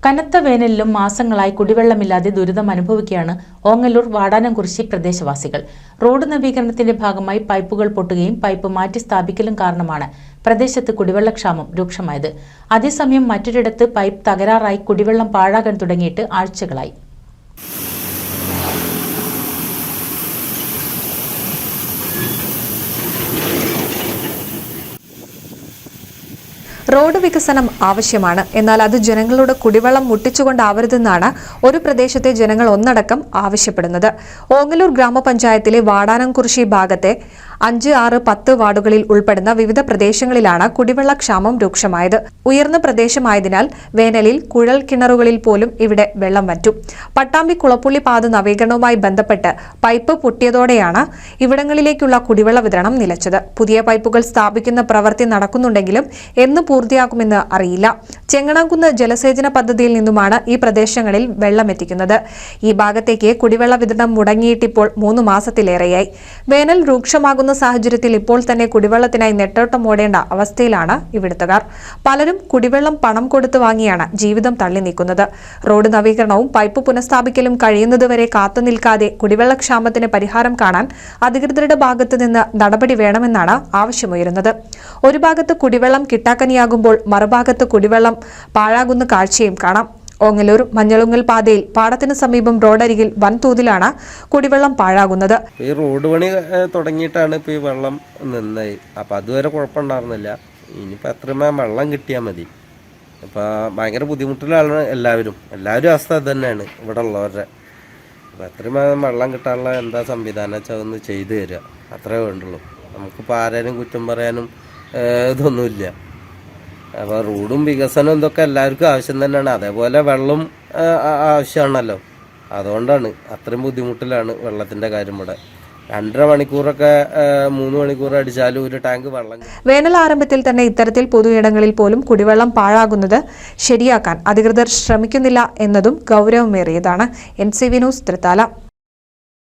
കനത്ത വേനലിലും മാസങ്ങളായി കുടിവെള്ളമില്ലാതെ ദുരിതം അനുഭവിക്കുകയാണ് ഓങ്ങല്ലൂർ വാടാനംകുറിശി പ്രദേശവാസികൾ. റോഡ് നവീകരണത്തിന്റെ ഭാഗമായി പൈപ്പുകൾ പൊട്ടുകയും പൈപ്പ് മാറ്റി സ്ഥാപിക്കലും കാരണമാണ് പ്രദേശത്ത് കുടിവെള്ളക്ഷാമം രൂക്ഷമായത്. അതേസമയം മറ്റൊരിടത്ത് പൈപ്പ് തകരാറായി കുടിവെള്ളം പാഴാകാൻ തുടങ്ങിയിട്ട് ആഴ്ചകളായി. റോഡ് വികസനം ആവശ്യമാണ്. എന്നാൽ അത് ജനങ്ങളുടെ കുടിവെള്ളം മുട്ടിച്ചുകൊണ്ടാവരുതെന്നാണ് ഒരു പ്രദേശത്തെ ജനങ്ങൾ ഒന്നടക്കം ആവശ്യപ്പെടുന്നത്. ഓങ്ങല്ലൂർ ഗ്രാമപഞ്ചായത്തിലെ വാടാനംകുറിശി ഭാഗത്തെ 5, 6, 10 വാർഡുകളിൽ ഉൾപ്പെടുന്ന വിവിധ പ്രദേശങ്ങളിലാണ് കുടിവെള്ളക്ഷാമം രൂക്ഷമായത്. ഉയർന്ന പ്രദേശമായതിനാൽ വേനലിൽ കുഴൽ കിണറുകളിൽ പോലും ഇവിടെ വെള്ളം വറ്റും. പട്ടാമ്പി കുളപ്പുള്ളി പാത നവീകരണവുമായി ബന്ധപ്പെട്ട് പൈപ്പ് പൊട്ടിയതോടെയാണ് ഇവിടങ്ങളിലേക്കുള്ള കുടിവെള്ള വിതരണം നിലച്ചത്. പുതിയ പൈപ്പുകൾ സ്ഥാപിക്കുന്ന പ്രവൃത്തി നടക്കുന്നുണ്ടെങ്കിലും എന്ന് പൂർത്തിയാക്കുമെന്ന് അറിയില്ല. ചെങ്ങണാംകുന്ന് ജലസേചന പദ്ധതിയിൽ നിന്നുമാണ് ഈ പ്രദേശങ്ങളിൽ വെള്ളമെത്തിക്കുന്നത്. ഈ ഭാഗത്തേക്ക് കുടിവെള്ള വിതരണം മുടങ്ങിയിട്ടിപ്പോൾ 3 മാസത്തിലേറെയായി. വേനൽ രൂക്ഷമാകുന്ന സാഹചര്യത്തിൽ ഇപ്പോൾ തന്നെ കുടിവെള്ളത്തിനായി നെട്ടോട്ടമോടേണ്ട അവസ്ഥയിലാണ് ഇവിടുത്തുകാർ. പലരും കുടിവെള്ളം പണം കൊടുത്തു വാങ്ങിയാണ് ജീവിതം തള്ളി നീക്കുന്നത്. റോഡ് നവീകരണവും പൈപ്പ് പുനഃസ്ഥാപിക്കലും കഴിയുന്നതുവരെ കാത്തുനിൽക്കാതെ കുടിവെള്ളക്ഷാമത്തിന് പരിഹാരം കാണാൻ അധികൃതരുടെ ഭാഗത്തു നിന്ന് നടപടി വേണമെന്നാണ് ആവശ്യമുയരുന്നത്. ഒരു ഭാഗത്ത് കുടിവെള്ളം കിട്ടാക്കനിയാകുമ്പോൾ മറുഭാഗത്ത് കുടിവെള്ളം പാഴാകുന്ന കാഴ്ചയും കാണാം. ഓങ്ങല്ലൂർ മഞ്ഞളുങ്ങൽ പാതയിൽ പാടത്തിന് സമീപം റോഡരികിൽ വൻതോതിലാണ് കുടിവെള്ളം പാഴാകുന്നത്. ഈ റോഡ് പണി തുടങ്ങിയിട്ടാണ് ഇപ്പോൾ ഈ വെള്ളം നിന്നത്. അപ്പം അതുവരെ കുഴപ്പമുണ്ടായിരുന്നില്ല. ഇനിയിപ്പോൾ എത്രയും വെള്ളം കിട്ടിയാൽ മതി. ഇപ്പോൾ ഭയങ്കര ബുദ്ധിമുട്ടിലാണ് എല്ലാവരും അവസ്ഥ അത് തന്നെയാണ് ഇവിടെ ഉള്ളവരുടെ. അപ്പോൾ എത്രയും വെള്ളം കിട്ടാനുള്ള എന്താ സംവിധാനം വെച്ചാൽ ഒന്ന് ചെയ്തു തരിക, അത്രേ വേണ്ടുള്ളൂ. നമുക്കിപ്പോൾ ആരെയും കുറ്റം പറയാനും ഇതൊന്നുമില്ല. അപ്പോൾ റോഡും വികസനവും ഇതൊക്കെ എല്ലാവർക്കും ആവശ്യം തന്നെയാണ്. അതേപോലെ വെള്ളം ആവശ്യമാണല്ലോ. അതുകൊണ്ടാണ് അത്രയും ബുദ്ധിമുട്ടിലാണ് വെള്ളത്തിൻ്റെ കാര്യം. ഇവിടെ 2.5 മണിക്കൂറൊക്കെ 3 മണിക്കൂർ അടിച്ചാലും ഒരു ടാങ്ക് വെള്ളം. വേനൽ ആരംഭത്തിൽ തന്നെ ഇത്തരത്തിൽ പൊതുയിടങ്ങളിൽ പോലും കുടിവെള്ളം പാഴാകുന്നത് ശരിയാക്കാൻ അധികൃതർ ശ്രമിക്കുന്നില്ല എന്നതും ഗൗരവമേറിയതാണ്. NCV news, Thrithala.